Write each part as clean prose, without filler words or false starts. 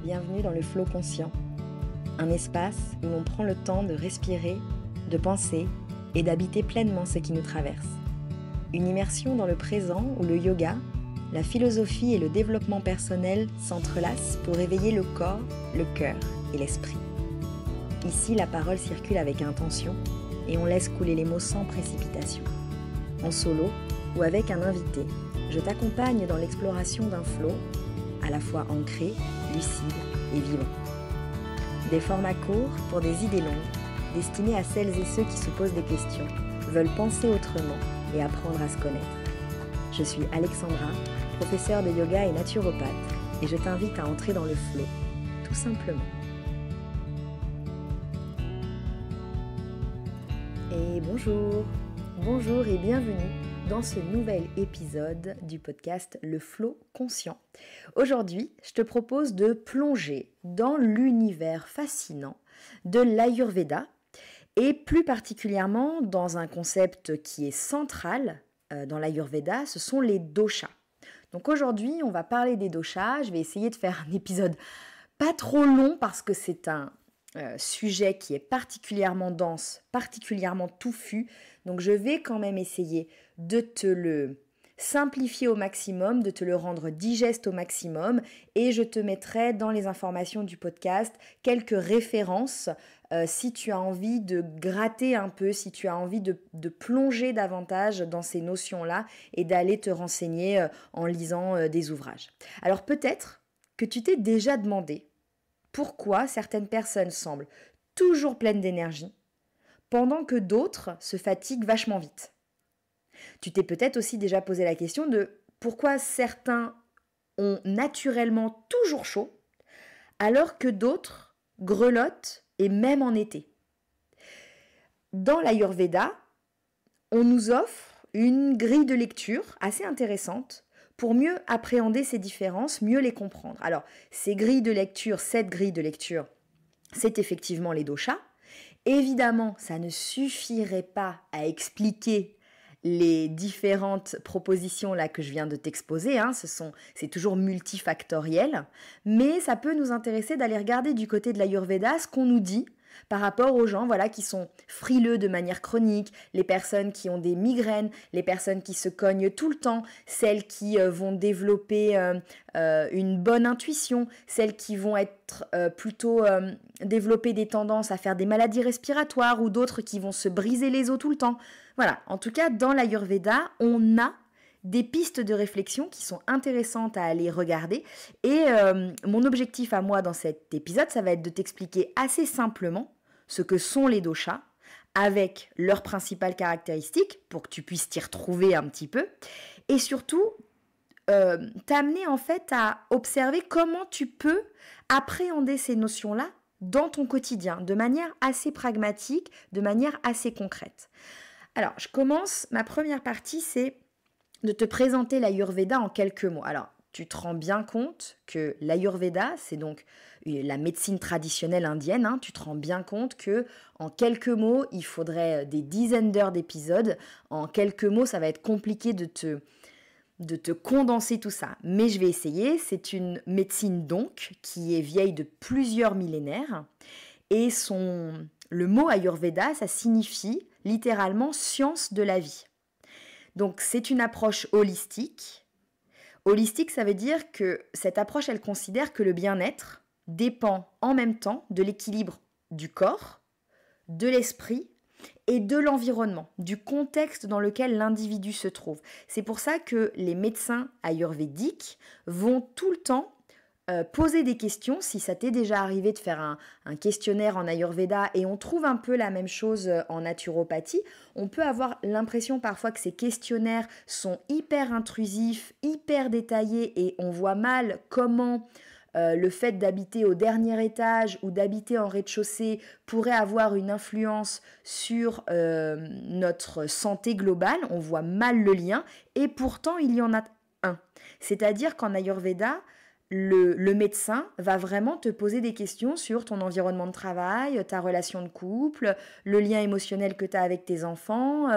bienvenue dans le Flow Conscient, un espace où l'on prend le temps de respirer, de penser et d'habiter pleinement ce qui nous traverse. Une immersion dans le présent où le yoga, la philosophie et le développement personnel s'entrelacent pour éveiller le corps, le cœur et l'esprit. Ici, la parole circule avec intention et on laisse couler les mots sans précipitation. En solo ou avec un invité, je t'accompagne dans l'exploration d'un flow à la fois ancré, lucide et vivant. Des formats courts pour des idées longues, destinés à celles et ceux qui se posent des questions, veulent penser autrement et apprendre à se connaître. Je suis Alexandra, professeure de yoga et naturopathe, et je t'invite à entrer dans le flow, tout simplement. Et bonjour et bienvenue dans ce nouvel épisode du podcast Le Flow Conscient. Aujourd'hui, je te propose de plonger dans l'univers fascinant de l'Ayurveda et plus particulièrement dans un concept qui est central dans l'Ayurveda, ce sont les doshas. Donc aujourd'hui, on va parler des doshas. Je vais essayer de faire un épisode pas trop long parce que c'est un sujet qui est particulièrement dense, particulièrement touffu. Donc je vais quand même essayer de te le simplifier au maximum, de te le rendre digeste au maximum et je te mettrai dans les informations du podcast quelques références si tu as envie de gratter un peu, si tu as envie de plonger davantage dans ces notions-là et d'aller te renseigner en lisant des ouvrages. Alors peut-être que tu t'es déjà demandé pourquoi certaines personnes semblent toujours pleines d'énergie pendant que d'autres se fatiguent vachement vite. Tu t'es peut-être aussi déjà posé la question de pourquoi certains ont naturellement toujours chaud alors que d'autres grelottent et même en été. Dans l'Ayurveda, on nous offre une grille de lecture assez intéressante pour mieux appréhender ces différences, mieux les comprendre. Alors, cette grille de lecture, c'est effectivement les doshas. Évidemment, ça ne suffirait pas à expliquer les différentes propositions là que je viens de t'exposer, c'est toujours multifactoriel, mais ça peut nous intéresser d'aller regarder du côté de l'Ayurveda ce qu'on nous dit par rapport aux gens qui sont frileux de manière chronique, les personnes qui ont des migraines, les personnes qui se cognent tout le temps, celles qui vont développer une bonne intuition, celles qui vont être plutôt développer des tendances à faire des maladies respiratoires ou d'autres qui vont se briser les os tout le temps. Voilà, en tout cas, dans l'Ayurveda, on a des pistes de réflexion qui sont intéressantes à aller regarder. Et mon objectif à moi dans cet épisode, ça va être de t'expliquer assez simplement ce que sont les doshas, avec leurs principales caractéristiques, pour que tu puisses t'y retrouver un petit peu. Et surtout, t'amener en fait à observer comment tu peux appréhender ces notions-là dans ton quotidien, de manière assez pragmatique, de manière assez concrète. Alors, je commence, ma première partie, c'est de te présenter l'Ayurveda en quelques mots. Alors, tu te rends bien compte que l'Ayurveda, c'est donc la médecine traditionnelle indienne, tu te rends bien compte que en quelques mots, il faudrait des dizaines d'heures d'épisodes. En quelques mots, ça va être compliqué de te condenser tout ça. Mais je vais essayer. C'est une médecine donc qui est vieille de plusieurs millénaires. Et le mot Ayurveda, ça signifie littéralement science de la vie. Donc c'est une approche holistique. Holistique, ça veut dire que cette approche, elle considère que le bien-être dépend en même temps de l'équilibre du corps, de l'esprit et de l'environnement, du contexte dans lequel l'individu se trouve. C'est pour ça que les médecins ayurvédiques vont tout le temps poser des questions. Si ça t'est déjà arrivé de faire un questionnaire en Ayurveda et on trouve un peu la même chose en naturopathie, on peut avoir l'impression parfois que ces questionnaires sont hyper intrusifs, hyper détaillés et on voit mal comment le fait d'habiter au dernier étage ou d'habiter en rez-de-chaussée pourrait avoir une influence sur notre santé globale. On voit mal le lien et pourtant il y en a un. C'est-à-dire qu'en Ayurveda, le médecin va vraiment te poser des questions sur ton environnement de travail, ta relation de couple, le lien émotionnel que tu as avec tes enfants,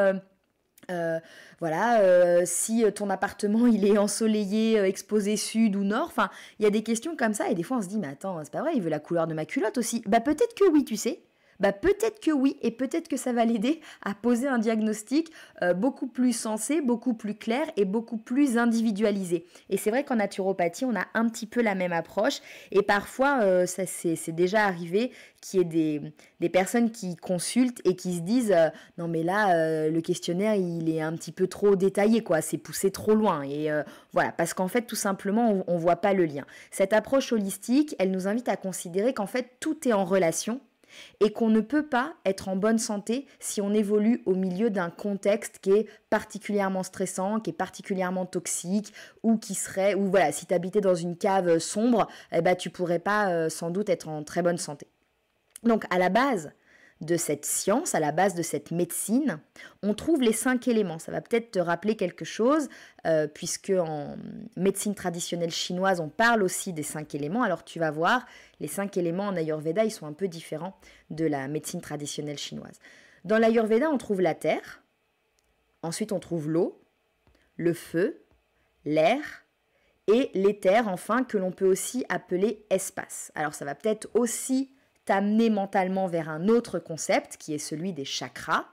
Si ton appartement il est ensoleillé, exposé sud ou nord, enfin, il y a des questions comme ça et des fois on se dit mais attends, c'est pas vrai, il veut la couleur de ma culotte aussi. Bah peut-être que oui, tu sais. Bah peut-être que oui et peut-être que ça va l'aider à poser un diagnostic beaucoup plus sensé, beaucoup plus clair et beaucoup plus individualisé. Et c'est vrai qu'en naturopathie, on a un petit peu la même approche et parfois ça c'est déjà arrivé qu'il y ait des personnes qui consultent et qui se disent non mais là le questionnaire il est un petit peu trop détaillé quoi, c'est poussé trop loin et voilà parce qu'en fait tout simplement on voit pas le lien. Cette approche holistique, elle nous invite à considérer qu'en fait tout est en relation et qu'on ne peut pas être en bonne santé si on évolue au milieu d'un contexte qui est particulièrement stressant, qui est particulièrement toxique ou voilà, si tu habitais dans une cave sombre, eh ben, tu pourrais pas sans doute être en très bonne santé. Donc à la base de cette science, à la base de cette médecine, on trouve les 5 éléments. Ça va peut-être te rappeler quelque chose, puisque en médecine traditionnelle chinoise, on parle aussi des 5 éléments. Alors tu vas voir, les 5 éléments en Ayurveda, ils sont un peu différents de la médecine traditionnelle chinoise. Dans l'Ayurveda, on trouve la terre, ensuite on trouve l'eau, le feu, l'air, et l'éther, enfin, que l'on peut aussi appeler espace. Alors ça va peut-être aussi t'amener mentalement vers un autre concept qui est celui des chakras.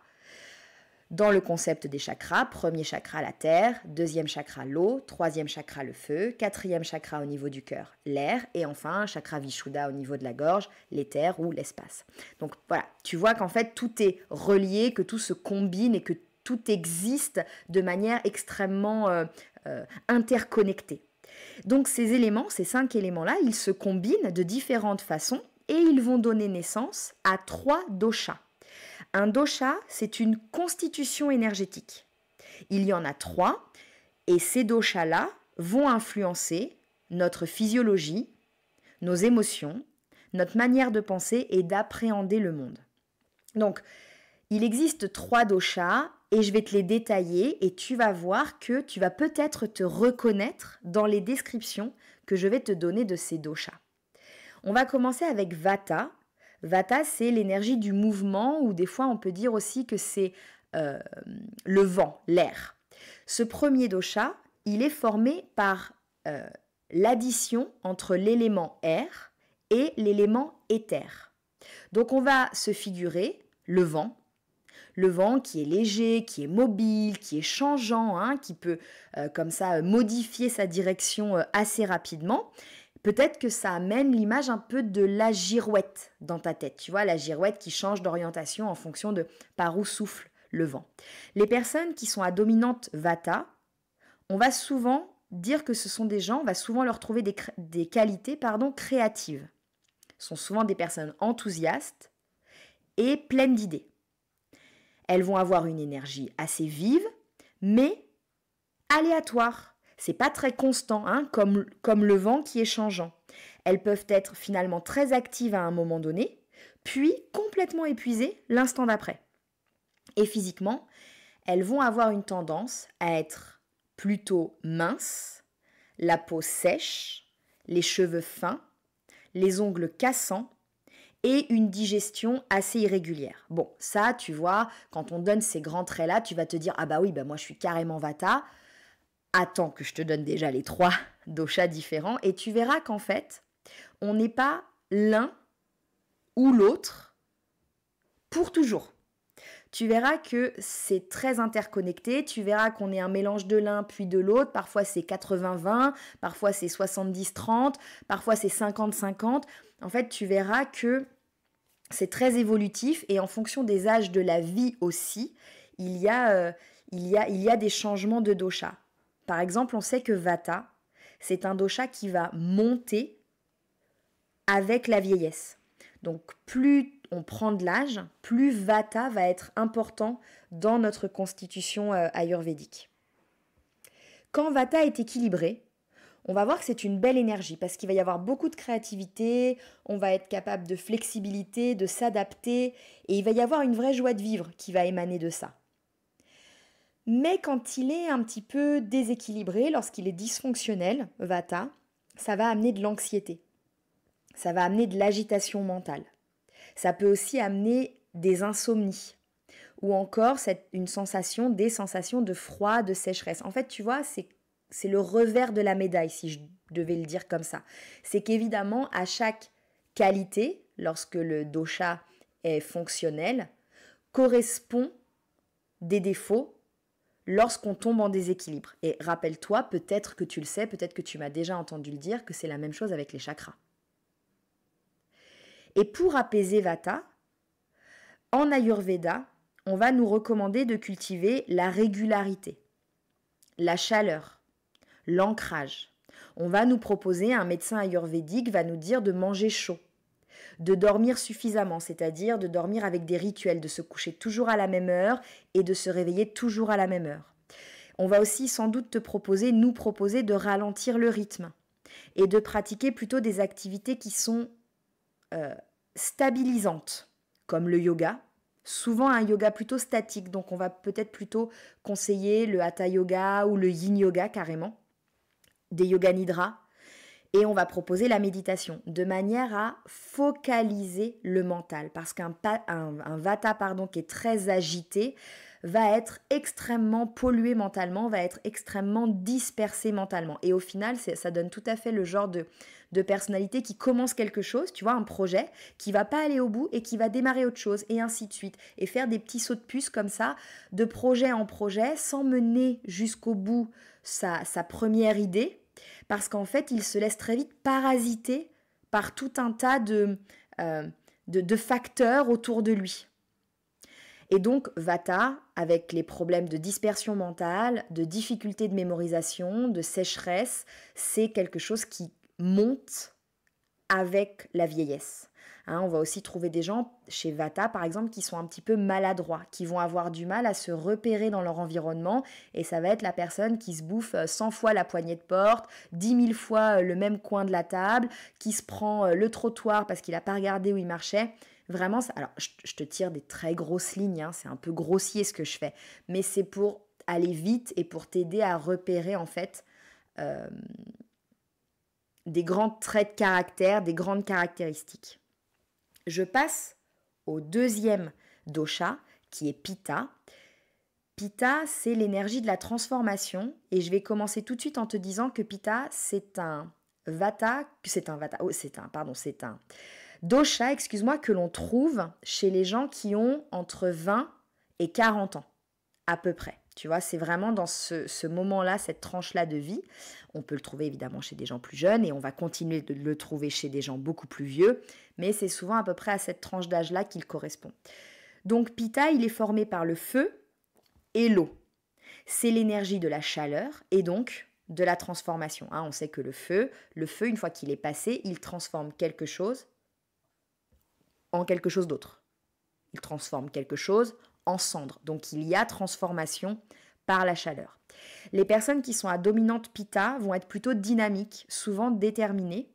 Dans le concept des chakras, premier chakra la terre, deuxième chakra l'eau, troisième chakra le feu, quatrième chakra au niveau du cœur l'air et enfin chakra Vishuddha au niveau de la gorge, l'éther ou l'espace. Donc voilà, tu vois qu'en fait tout est relié, que tout se combine et que tout existe de manière extrêmement interconnectée. Donc ces éléments, ces 5 éléments-là, ils se combinent de différentes façons et ils vont donner naissance à 3 doshas. Un dosha, c'est une constitution énergétique. Il y en a 3 et ces doshas-là vont influencer notre physiologie, nos émotions, notre manière de penser et d'appréhender le monde. Donc, il existe 3 doshas et je vais te les détailler et tu vas voir que tu vas peut-être te reconnaître dans les descriptions que je vais te donner de ces doshas. On va commencer avec Vata. Vata, c'est l'énergie du mouvement ou des fois on peut dire aussi que c'est le vent, l'air. Ce premier dosha, il est formé par l'addition entre l'élément air et l'élément éther. Donc on va se figurer le vent qui est léger, qui est mobile, qui est changeant, hein, qui peut comme ça modifier sa direction assez rapidement. Peut-être que ça amène l'image un peu de la girouette dans ta tête. Tu vois, la girouette qui change d'orientation en fonction de par où souffle le vent. Les personnes qui sont à dominante Vata, on va souvent dire que ce sont des gens, on va souvent leur trouver des qualités créatives. Ce sont souvent des personnes enthousiastes et pleines d'idées. Elles vont avoir une énergie assez vive, mais aléatoire. C'est pas très constant, hein, comme le vent qui est changeant. Elles peuvent être finalement très actives à un moment donné, puis complètement épuisées l'instant d'après. Et physiquement, elles vont avoir une tendance à être plutôt minces, la peau sèche, les cheveux fins, les ongles cassants et une digestion assez irrégulière. Bon, ça, tu vois, quand on donne ces grands traits-là, tu vas te dire « Ah bah oui, bah moi je suis carrément Vata ». Attends que je te donne déjà les 3 doshas différents et tu verras qu'en fait, on n'est pas l'un ou l'autre pour toujours. Tu verras que c'est très interconnecté, tu verras qu'on est un mélange de l'un puis de l'autre, parfois c'est 80-20, parfois c'est 70-30, parfois c'est 50-50. En fait, tu verras que c'est très évolutif et en fonction des âges de la vie aussi, il y a des changements de dosha. Par exemple, on sait que Vata, c'est un dosha qui va monter avec la vieillesse. Donc, plus on prend de l'âge, plus Vata va être important dans notre constitution ayurvédique. Quand Vata est équilibré, on va voir que c'est une belle énergie parce qu'il va y avoir beaucoup de créativité, on va être capable de flexibilité, de s'adapter et il va y avoir une vraie joie de vivre qui va émaner de ça. Mais quand il est un petit peu déséquilibré, lorsqu'il est dysfonctionnel, Vata, ça va amener de l'anxiété. Ça va amener de l'agitation mentale. Ça peut aussi amener des insomnies ou encore des sensations de froid, de sécheresse. En fait, tu vois, c'est le revers de la médaille, si je devais le dire comme ça. C'est qu'évidemment, à chaque qualité, lorsque le dosha est fonctionnel, correspond des défauts lorsqu'on tombe en déséquilibre. Et rappelle-toi, peut-être que tu le sais, peut-être que tu m'as déjà entendu le dire, que c'est la même chose avec les chakras. Et pour apaiser Vata, en Ayurveda, on va nous recommander de cultiver la régularité, la chaleur, l'ancrage. On va nous proposer, un médecin ayurvédique va nous dire de manger chaud, de dormir suffisamment, c'est-à-dire de dormir avec des rituels, de se coucher toujours à la même heure et de se réveiller toujours à la même heure. On va aussi sans doute nous proposer de ralentir le rythme et de pratiquer plutôt des activités qui sont stabilisantes, comme le yoga, souvent un yoga plutôt statique, donc on va peut-être plutôt conseiller le hatha yoga ou le yin yoga carrément, des yoga nidra, et on va proposer la méditation de manière à focaliser le mental, parce qu'un vata qui est très agité va être extrêmement pollué mentalement, va être extrêmement dispersé mentalement. Et au final, ça donne tout à fait le genre de personnalité qui commence quelque chose, tu vois, un projet, qui va pas aller au bout et qui va démarrer autre chose, et ainsi de suite. Et faire des petits sauts de puce comme ça, de projet en projet, sans mener jusqu'au bout sa première idée, parce qu'en fait, il se laisse très vite parasiter par tout un tas de facteurs autour de lui. Et donc, Vata, avec les problèmes de dispersion mentale, de difficulté de mémorisation, de sécheresse, c'est quelque chose qui monte avec la vieillesse. On va aussi trouver des gens chez Vata, par exemple, qui sont un petit peu maladroits, qui vont avoir du mal à se repérer dans leur environnement, et ça va être la personne qui se bouffe 100 fois la poignée de porte, 10 000 fois le même coin de la table, qui se prend le trottoir parce qu'il n'a pas regardé où il marchait. Vraiment, alors je te tire des très grosses lignes, c'est un peu grossier ce que je fais, mais c'est pour aller vite et pour t'aider à repérer en fait des grands traits de caractère, des grandes caractéristiques. Je passe au deuxième dosha, qui est Pitta. Pitta, c'est l'énergie de la transformation, et je vais commencer tout de suite en te disant que Pitta, c'est un dosha, que l'on trouve chez les gens qui ont entre 20 et 40 ans, à peu près. Tu vois, c'est vraiment dans ce moment-là, cette tranche-là de vie. On peut le trouver évidemment chez des gens plus jeunes et on va continuer de le trouver chez des gens beaucoup plus vieux, mais c'est souvent à peu près à cette tranche d'âge-là qu'il correspond. Donc Pitta, il est formé par le feu et l'eau. C'est l'énergie de la chaleur et donc de la transformation. On sait que le feu, une fois qu'il est passé, il transforme quelque chose en quelque chose d'autre. Il transforme quelque chose en cendre. Donc il y a transformation par la chaleur. Les personnes qui sont à dominante Pitta vont être plutôt dynamiques, souvent déterminées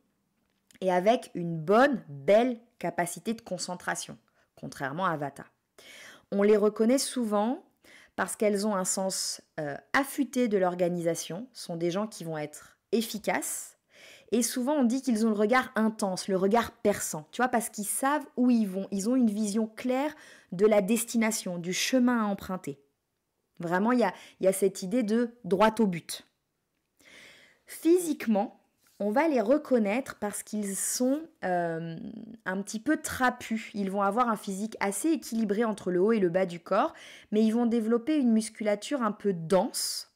et avec une belle capacité de concentration, contrairement à Vata. On les reconnaît souvent parce qu'elles ont un sens affûté de l'organisation, sont des gens qui vont être efficaces. Et souvent, on dit qu'ils ont le regard intense, le regard perçant, tu vois, parce qu'ils savent où ils vont. Ils ont une vision claire de la destination, du chemin à emprunter. Vraiment, il y a cette idée de droit au but. Physiquement, on va les reconnaître parce qu'ils sont un petit peu trapus. Ils vont avoir un physique assez équilibré entre le haut et le bas du corps, mais ils vont développer une musculature un peu dense.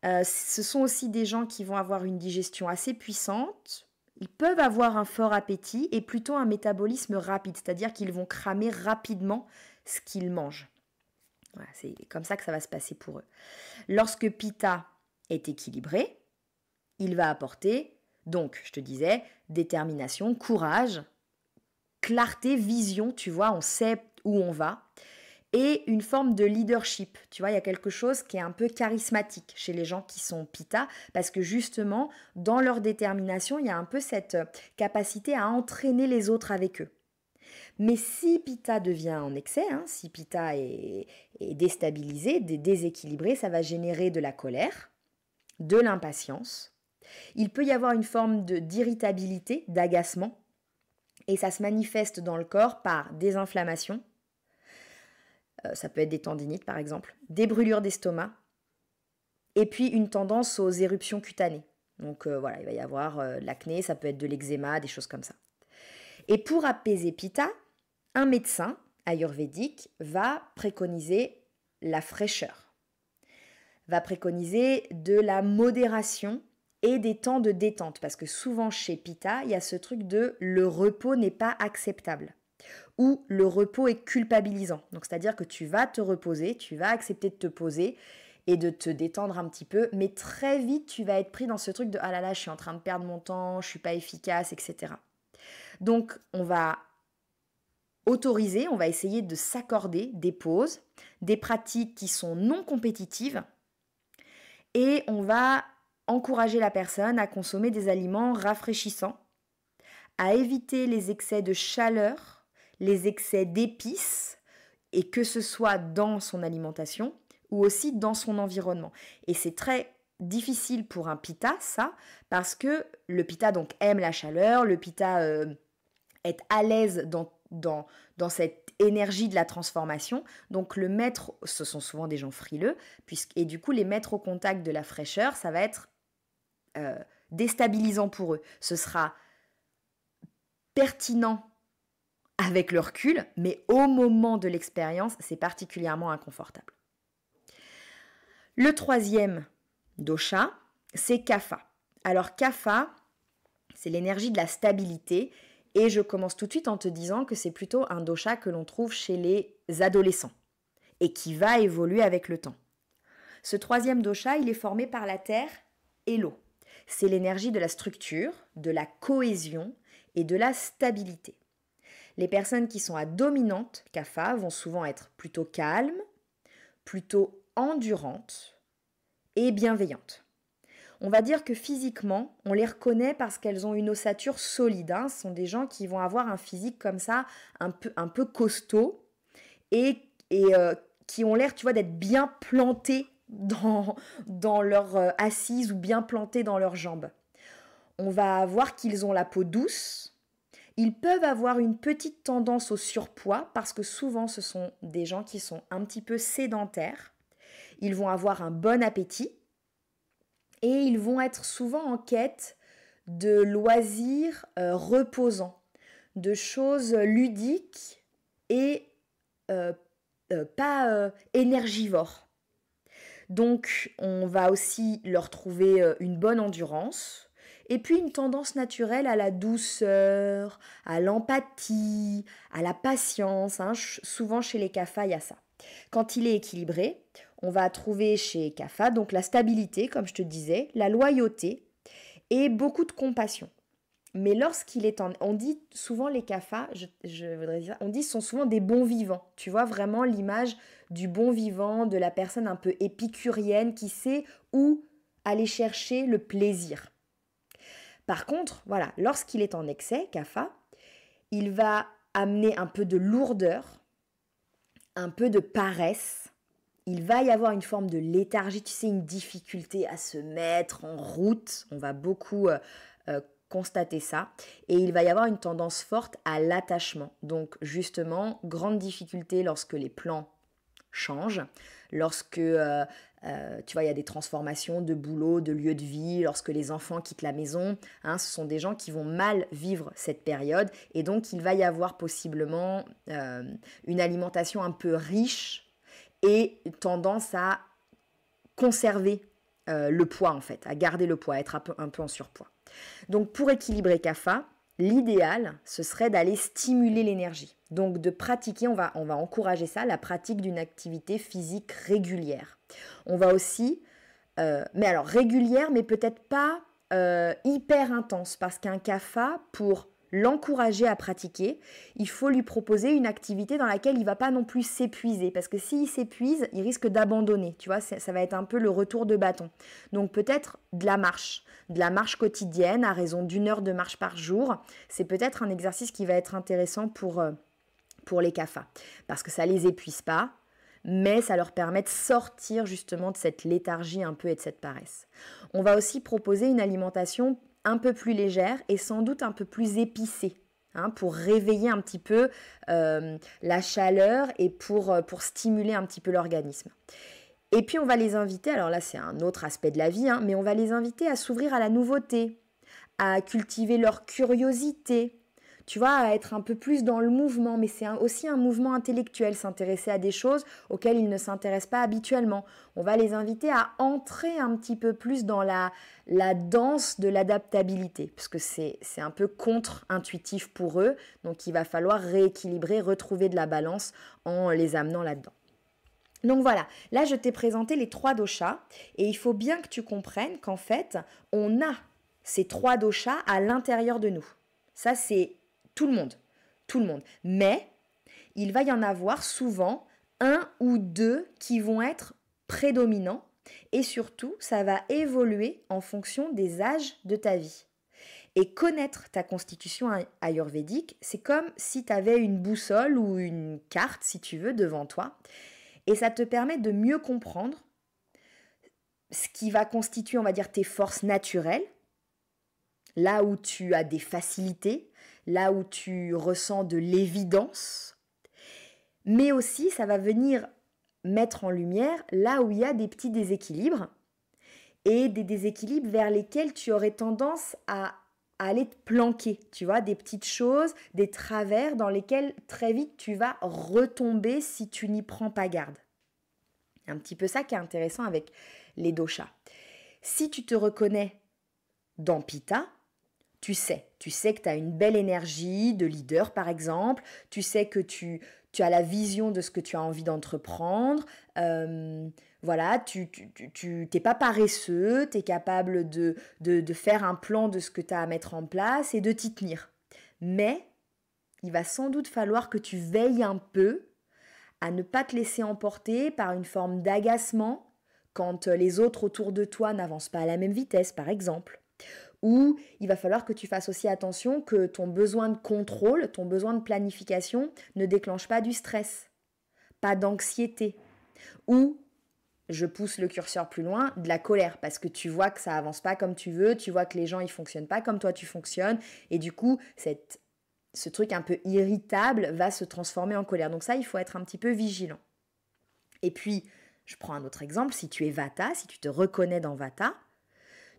Ce sont aussi des gens qui vont avoir une digestion assez puissante. Ils peuvent avoir un fort appétit et plutôt un métabolisme rapide, c'est-à-dire qu'ils vont cramer rapidement ce qu'ils mangent. Voilà, c'est comme ça que ça va se passer pour eux. Lorsque Pitta est équilibré, il va apporter, donc, je te disais, détermination, courage, clarté, vision, tu vois, on sait où on va. Et une forme de leadership. Tu vois, il y a quelque chose qui est un peu charismatique chez les gens qui sont Pitta, parce que justement, dans leur détermination, il y a un peu cette capacité à entraîner les autres avec eux. Mais si Pitta devient en excès, si Pitta est déstabilisé, déséquilibré, ça va générer de la colère, de l'impatience. Il peut y avoir une forme d'irritabilité, d'agacement, et ça se manifeste dans le corps par des inflammations, ça peut être des tendinites par exemple, des brûlures d'estomac, et puis une tendance aux éruptions cutanées. Donc voilà, il va y avoir de l'acné, ça peut être de l'eczéma, des choses comme ça. Et pour apaiser Pitta, un médecin ayurvédique va préconiser la fraîcheur, va préconiser de la modération et des temps de détente. Parce que souvent chez Pitta, il y a ce truc de le repos n'est pas acceptable ou le repos est culpabilisant. Donc c'est-à-dire que tu vas te reposer, tu vas accepter de te poser et de te détendre un petit peu, mais très vite tu vas être pris dans ce truc de « ah là là, je suis en train de perdre mon temps, je suis pas efficace, etc. » Donc on va autoriser, on va essayer de s'accorder des pauses, des pratiques qui sont non compétitives et on va encourager la personne à consommer des aliments rafraîchissants, à éviter les excès de chaleur, les excès d'épices, et que ce soit dans son alimentation ou aussi dans son environnement. Et c'est très difficile pour un Pitta, ça, parce que le Pitta donc aime la chaleur, le Pitta est à l'aise dans cette énergie de la transformation. Donc le mettre, ce sont souvent des gens frileux, et du coup les mettre au contact de la fraîcheur, ça va être déstabilisant pour eux. Ce sera pertinent avec le recul, mais au moment de l'expérience, c'est particulièrement inconfortable. Le troisième dosha, c'est Kapha. Alors Kapha, c'est l'énergie de la stabilité, et je commence tout de suite en te disant que c'est plutôt un dosha que l'on trouve chez les adolescents et qui va évoluer avec le temps. Ce troisième dosha, il est formé par la terre et l'eau. C'est l'énergie de la structure, de la cohésion et de la stabilité. Les personnes qui sont à dominante Kapha vont souvent être plutôt calmes, plutôt endurantes et bienveillantes. On va dire que physiquement, on les reconnaît parce qu'elles ont une ossature solide. Ce sont des gens qui vont avoir un physique comme ça, un peu costaud et qui ont l'air, tu vois, d'être bien plantés dans leur assise ou bien plantés dans leurs jambes. On va voir qu'ils ont la peau douce. Ils peuvent avoir une petite tendance au surpoids parce que souvent ce sont des gens qui sont un petit peu sédentaires. Ils vont avoir un bon appétit et ils vont être souvent en quête de loisirs reposants, de choses ludiques et pas énergivores. Donc on va aussi leur trouver une bonne endurance. Et puis une tendance naturelle à la douceur, à l'empathie, à la patience. Souvent chez les Kapha, il y a ça. Quand il est équilibré, on va trouver chez Kapha donc la stabilité, comme je te disais, la loyauté et beaucoup de compassion. Mais lorsqu'il est on dit souvent les Kapha, je voudrais dire, on dit ce sont souvent des bons vivants. Tu vois vraiment l'image du bon vivant, de la personne un peu épicurienne qui sait où aller chercher le plaisir. Par contre, voilà, lorsqu'il est en excès, Kapha, il va amener un peu de lourdeur, un peu de paresse. Il va y avoir une forme de léthargie, tu sais, une difficulté à se mettre en route. On va beaucoup constater ça. Et il va y avoir une tendance forte à l'attachement. Donc justement, grande difficulté lorsque les plans changent, lorsque tu vois, il y a des transformations de boulot, de lieu de vie, lorsque les enfants quittent la maison, ce sont des gens qui vont mal vivre cette période et donc il va y avoir possiblement une alimentation un peu riche et tendance à conserver le poids en fait, à garder le poids, à être un peu en surpoids. Donc pour équilibrer Kapha, l'idéal, ce serait d'aller stimuler l'énergie. Donc de pratiquer, on va encourager ça, la pratique d'une activité physique régulière. On va aussi, mais alors régulière, mais peut-être pas hyper intense, parce qu'un Kapha, pour l'encourager à pratiquer, il faut lui proposer une activité dans laquelle il ne va pas non plus s'épuiser, parce que s'il s'épuise, il risque d'abandonner, tu vois, ça va être un peu le retour de bâton. Donc peut-être de la marche quotidienne à raison d'1 heure de marche par jour, c'est peut-être un exercice qui va être intéressant pour les Kapha, parce que ça ne les épuise pas, mais ça leur permet de sortir justement de cette léthargie un peu et de cette paresse. On va aussi proposer une alimentation un peu plus légère et sans doute un peu plus épicée. pour réveiller un petit peu la chaleur et pour stimuler un petit peu l'organisme. Et puis on va les inviter, alors là c'est un autre aspect de la vie, mais on va les inviter à s'ouvrir à la nouveauté, à cultiver leur curiosité, tu vois, à être un peu plus dans le mouvement, mais c'est aussi un mouvement intellectuel, s'intéresser à des choses auxquelles ils ne s'intéressent pas habituellement. On va les inviter à entrer un petit peu plus dans la danse de l'adaptabilité, parce que c'est un peu contre-intuitif pour eux, donc il va falloir rééquilibrer, retrouver de la balance en les amenant là-dedans. Donc voilà, là je t'ai présenté les 3 doshas et il faut bien que tu comprennes qu'en fait, on a ces 3 doshas à l'intérieur de nous. Ça, c'est tout le monde, tout le monde. Mais il va y en avoir souvent 1 ou 2 qui vont être prédominants et surtout, ça va évoluer en fonction des âges de ta vie. Et connaître ta constitution ayurvédique, c'est comme si tu avais une boussole ou une carte, si tu veux, devant toi. Et ça te permet de mieux comprendre ce qui va constituer, on va dire, tes forces naturelles, là où tu as des facilités, là où tu ressens de l'évidence, mais aussi ça va venir mettre en lumière là où il y a des petits déséquilibres et des déséquilibres vers lesquels tu aurais tendance à aller te planquer, tu vois, des petites choses, des travers dans lesquels très vite tu vas retomber si tu n'y prends pas garde. Un petit peu ça qui est intéressant avec les doshas. Si tu te reconnais dans Pitta, tu sais que tu as une belle énergie de leader par exemple, tu sais que tu as la vision de ce que tu as envie d'entreprendre, voilà, tu n'es pas paresseux, tu es capable de faire un plan de ce que tu as à mettre en place et de t'y tenir. Mais il va sans doute falloir que tu veilles un peu à ne pas te laisser emporter par une forme d'agacement quand les autres autour de toi n'avancent pas à la même vitesse, par exemple. Ou il va falloir que tu fasses aussi attention que ton besoin de contrôle, ton besoin de planification ne déclenche pas du stress, pas d'anxiété. Ou, je pousse le curseur plus loin, de la colère, parce que tu vois que ça avance pas comme tu veux, tu vois que les gens ils fonctionnent pas comme toi tu fonctionnes, et du coup, ce truc un peu irritable va se transformer en colère. Donc ça, il faut être un petit peu vigilant. Et puis, je prends un autre exemple, si tu es Vata, si tu te reconnais dans Vata,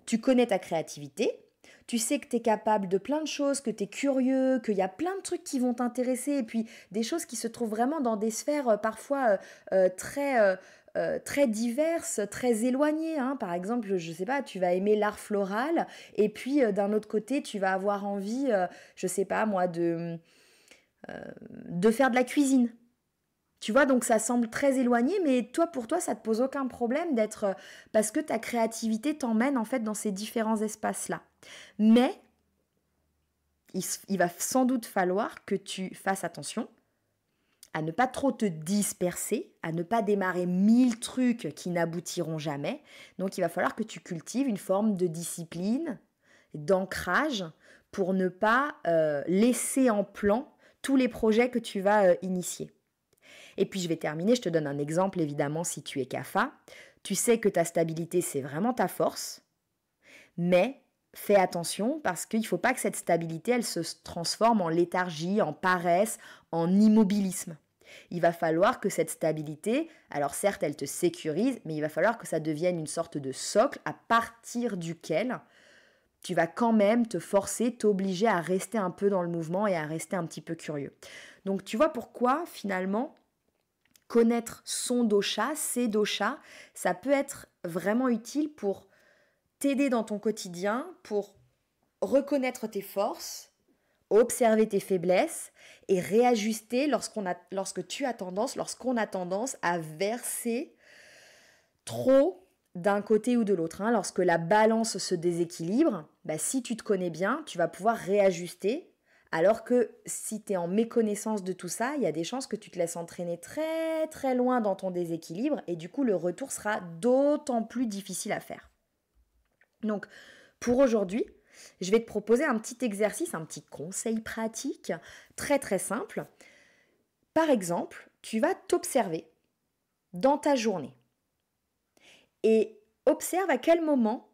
tu connais ta créativité, tu sais que tu es capable de plein de choses, que tu es curieux, qu'il y a plein de trucs qui vont t'intéresser, et puis des choses qui se trouvent vraiment dans des sphères parfois très diverses, très éloignées. Par exemple, je sais pas, tu vas aimer l'art floral, et puis d'un autre côté, tu vas avoir envie, je sais pas moi, de faire de la cuisine. Tu vois, donc ça semble très éloigné, mais pour toi, ça te pose aucun problème d'être... parce que ta créativité t'emmène en fait dans ces différents espaces-là. Mais il va sans doute falloir que tu fasses attention à ne pas trop te disperser, à ne pas démarrer 1000 trucs qui n'aboutiront jamais. Donc il va falloir que tu cultives une forme de discipline, d'ancrage, pour ne pas laisser en plan tous les projets que tu vas initier. Et puis je vais terminer, je te donne un exemple évidemment si tu es Kapha. Tu sais que ta stabilité c'est vraiment ta force, mais fais attention parce qu'il ne faut pas que cette stabilité elle se transforme en léthargie, en paresse, en immobilisme. Il va falloir que cette stabilité, alors certes elle te sécurise, mais il va falloir que ça devienne une sorte de socle à partir duquel tu vas quand même te forcer, t'obliger à rester un peu dans le mouvement et à rester un petit peu curieux. Donc tu vois pourquoi finalement connaître son dosha, ses doshas, ça peut être vraiment utile pour t'aider dans ton quotidien, pour reconnaître tes forces, observer tes faiblesses et réajuster lorsqu'on a tendance à verser trop d'un côté ou de l'autre. Lorsque la balance se déséquilibre, si tu te connais bien, tu vas pouvoir réajuster. Alors que si tu es en méconnaissance de tout ça, il y a des chances que tu te laisses entraîner très très loin dans ton déséquilibre et du coup le retour sera d'autant plus difficile à faire. Donc pour aujourd'hui, je vais te proposer un petit exercice, un petit conseil pratique très très simple. Par exemple, tu vas t'observer dans ta journée et observe à quel moment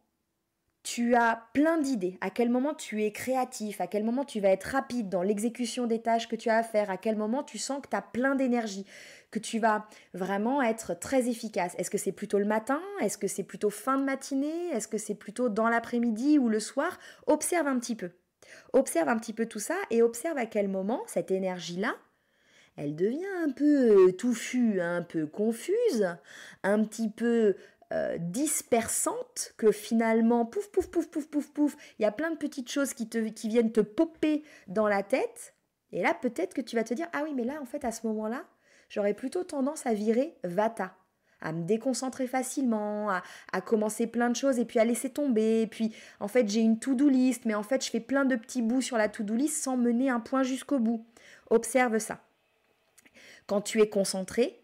tu as plein d'idées, à quel moment tu es créatif, à quel moment tu vas être rapide dans l'exécution des tâches que tu as à faire, à quel moment tu sens que tu as plein d'énergie, que tu vas vraiment être très efficace. Est-ce que c'est plutôt le matin? Est-ce que c'est plutôt fin de matinée? Est-ce que c'est plutôt dans l'après-midi ou le soir? Observe un petit peu. Observe un petit peu tout ça et observe à quel moment cette énergie-là, elle devient un peu touffue, un peu confuse, un petit peu dispersante, que finalement, pouf, pouf, pouf, pouf, pouf, pouf, il y a plein de petites choses qui viennent te popper dans la tête. Et là, peut-être que tu vas te dire, ah oui, mais là, en fait, à ce moment-là, j'aurais plutôt tendance à virer Vata, à me déconcentrer facilement, à commencer plein de choses et puis à laisser tomber. Et puis, en fait, j'ai une to-do list, mais en fait, je fais plein de petits bouts sur la to-do list sans mener un point jusqu'au bout. Observe ça. Quand tu es concentré,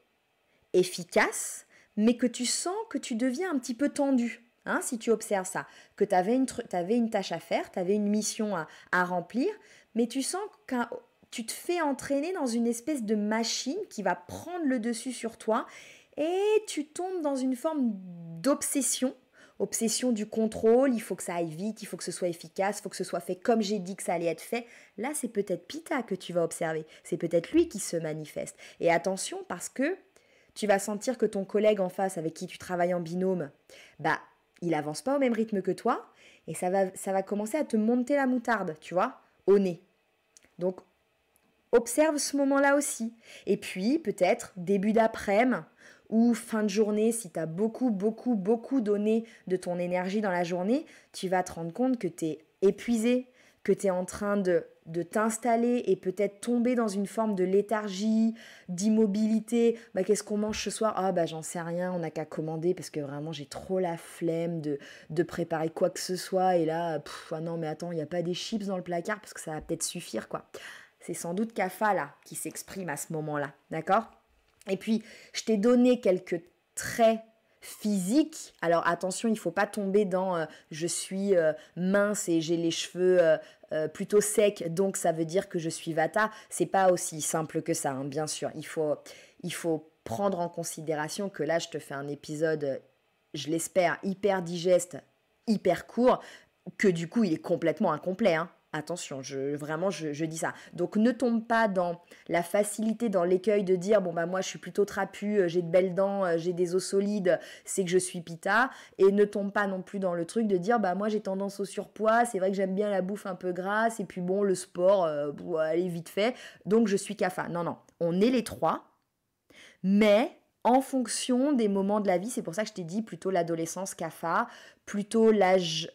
efficace, mais que tu sens que tu deviens un petit peu tendu, hein, si tu observes ça, que tu avais une tâche à faire, tu avais une mission à remplir, mais tu sens que tu te fais entraîner dans une espèce de machine qui va prendre le dessus sur toi et tu tombes dans une forme d'obsession. Obsession du contrôle, il faut que ça aille vite, il faut que ce soit efficace, il faut que ce soit fait comme j'ai dit que ça allait être fait. Là, c'est peut-être Pitta que tu vas observer, c'est peut-être lui qui se manifeste. Et attention, parce que tu vas sentir que ton collègue en face avec qui tu travailles en binôme, il avance pas au même rythme que toi et ça va commencer à te monter la moutarde, tu vois, au nez. Donc, observe ce moment-là aussi. Et puis, peut-être début d'après-midi ou fin de journée, si tu as beaucoup, beaucoup, beaucoup donné de ton énergie dans la journée, tu vas te rendre compte que tu es épuisé, que tu es en train de t'installer et peut-être tomber dans une forme de léthargie, d'immobilité. Qu'est-ce qu'on mange ce soir? J'en sais rien, on n'a qu'à commander parce que vraiment j'ai trop la flemme de préparer quoi que ce soit. Et là, non mais attends, il n'y a pas des chips dans le placard parce que ça va peut-être suffire quoi. C'est sans doute Kapha là qui s'exprime à ce moment-là, d'accord? Et puis, je t'ai donné quelques traits physiques. Alors attention, il ne faut pas tomber dans je suis mince et j'ai les cheveux plutôt secs, donc ça veut dire que je suis Vata. C'est pas aussi simple que ça, hein, bien sûr. Il faut prendre en considération que là, je te fais un épisode, je l'espère, hyper digeste, hyper court, que du coup, il est complètement incomplet, hein. Attention, je dis ça. Donc ne tombe pas dans la facilité, dans l'écueil de dire moi je suis plutôt trapu, j'ai de belles dents, j'ai des os solides, c'est que je suis Pitta. Et ne tombe pas non plus dans le truc de dire moi j'ai tendance au surpoids, c'est vrai que j'aime bien la bouffe un peu grasse et puis le sport, allez vite fait, donc je suis Kapha. Non, on est les trois, mais en fonction des moments de la vie, c'est pour ça que je t'ai dit plutôt l'adolescence Kapha, plutôt l'âge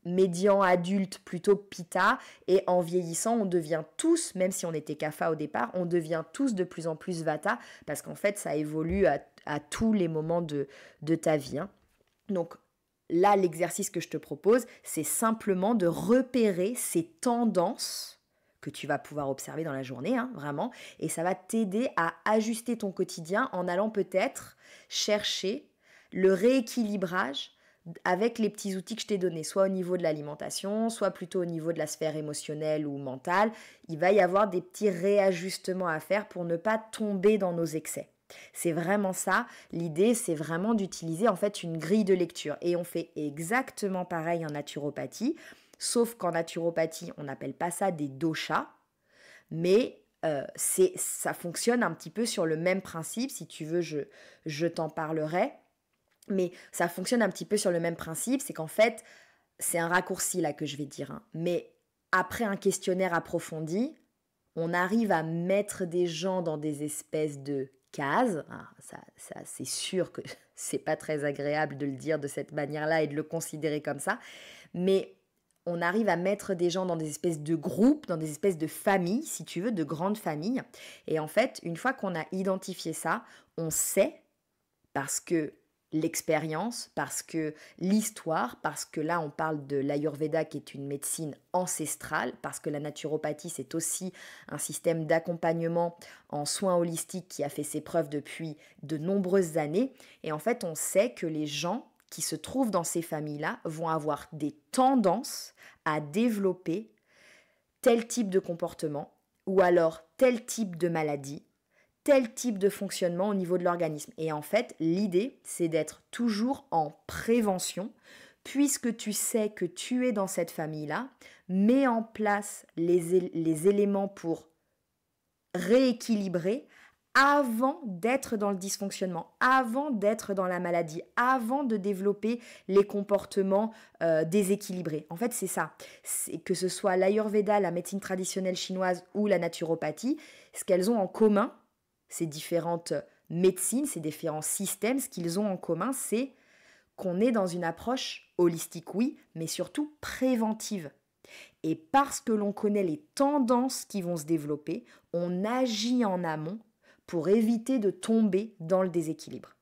médian adulte plutôt Pitta, et en vieillissant on devient tous, même si on était Kapha au départ, on devient tous de plus en plus Vata, parce qu'en fait ça évolue à tous les moments de ta vie, hein. Donc là l'exercice que je te propose, c'est simplement de repérer ces tendances que tu vas pouvoir observer dans la journée, hein, vraiment, et ça va t'aider à ajuster ton quotidien en allant peut-être chercher le rééquilibrage avec les petits outils que je t'ai donnés, soit au niveau de l'alimentation, soit plutôt au niveau de la sphère émotionnelle ou mentale. Il va y avoir des petits réajustements à faire pour ne pas tomber dans nos excès. C'est vraiment ça. L'idée, c'est vraiment d'utiliser en fait une grille de lecture. Et on fait exactement pareil en naturopathie, sauf qu'en naturopathie, on n'appelle pas ça des doshas, mais ça fonctionne un petit peu sur le même principe. Si tu veux, je t'en parlerai. Mais ça fonctionne un petit peu sur le même principe, c'est qu'en fait, c'est un raccourci là que je vais dire, hein, mais après un questionnaire approfondi, on arrive à mettre des gens dans des espèces de cases. Ça c'est sûr que c'est pas très agréable de le dire de cette manière-là et de le considérer comme ça, mais on arrive à mettre des gens dans des espèces de groupes, dans des espèces de familles, si tu veux, de grandes familles. Et en fait, une fois qu'on a identifié ça, on sait, parce que l'expérience, parce que l'histoire, parce que là on parle de l'Ayurveda qui est une médecine ancestrale, parce que la naturopathie c'est aussi un système d'accompagnement en soins holistiques qui a fait ses preuves depuis de nombreuses années. Et en fait on sait que les gens qui se trouvent dans ces familles-là vont avoir des tendances à développer tel type de comportement ou alors tel type de maladie, tel type de fonctionnement au niveau de l'organisme. Et en fait, l'idée, c'est d'être toujours en prévention, puisque tu sais que tu es dans cette famille-là, mets en place les éléments pour rééquilibrer avant d'être dans le dysfonctionnement, avant d'être dans la maladie, avant de développer les comportements déséquilibrés. En fait, c'est ça. Que ce soit l'Ayurveda, la médecine traditionnelle chinoise ou la naturopathie, ce qu'elles ont en commun, ces différentes médecines, ces différents systèmes, ce qu'ils ont en commun, c'est qu'on est dans une approche holistique, oui, mais surtout préventive. Et parce que l'on connaît les tendances qui vont se développer, on agit en amont pour éviter de tomber dans le déséquilibre.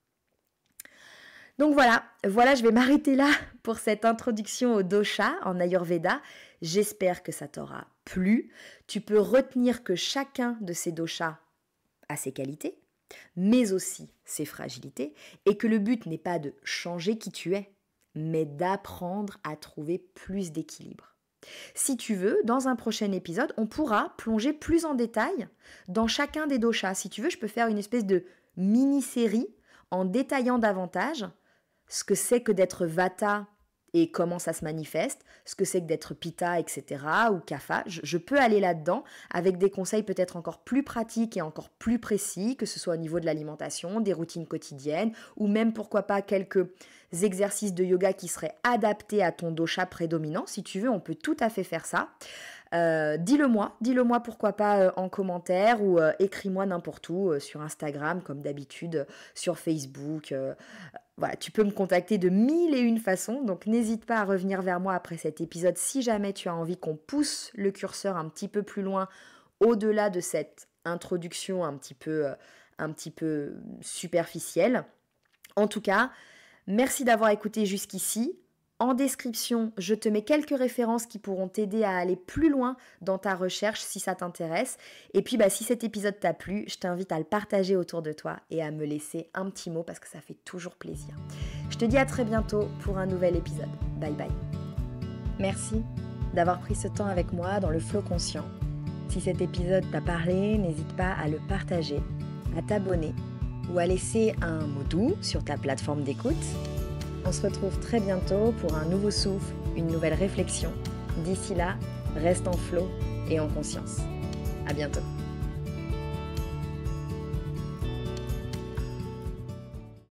Donc voilà, je vais m'arrêter là pour cette introduction au dosha en Ayurveda. J'espère que ça t'aura plu. Tu peux retenir que chacun de ces doshas a ses qualités, mais aussi ses fragilités, et que le but n'est pas de changer qui tu es, mais d'apprendre à trouver plus d'équilibre. Si tu veux, dans un prochain épisode, on pourra plonger plus en détail dans chacun des doshas. Si tu veux, je peux faire une espèce de mini-série en détaillant davantage ce que c'est que d'être vata et comment ça se manifeste, ce que c'est que d'être pitta, etc. ou kapha. Je peux aller là-dedans avec des conseils peut-être encore plus pratiques et encore plus précis, que ce soit au niveau de l'alimentation, des routines quotidiennes, ou même pourquoi pas quelques exercices de yoga qui seraient adaptés à ton dosha prédominant. Si tu veux, on peut tout à fait faire ça. Dis-le moi pourquoi pas en commentaire ou écris-moi n'importe où sur Instagram comme d'habitude, sur Facebook. Voilà, tu peux me contacter de 1001 façons, donc n'hésite pas à revenir vers moi après cet épisode si jamais tu as envie qu'on pousse le curseur un petit peu plus loin au-delà de cette introduction un petit peu superficielle. En tout cas, merci d'avoir écouté jusqu'ici. En description, je te mets quelques références qui pourront t'aider à aller plus loin dans ta recherche si ça t'intéresse. Et puis, si cet épisode t'a plu, je t'invite à le partager autour de toi et à me laisser un petit mot parce que ça fait toujours plaisir. Je te dis à très bientôt pour un nouvel épisode. Bye bye. Merci d'avoir pris ce temps avec moi dans le flow conscient. Si cet épisode t'a parlé, n'hésite pas à le partager, à t'abonner ou à laisser un mot doux sur ta plateforme d'écoute. On se retrouve très bientôt pour un nouveau souffle, une nouvelle réflexion. D'ici là, reste en flow et en conscience. À bientôt.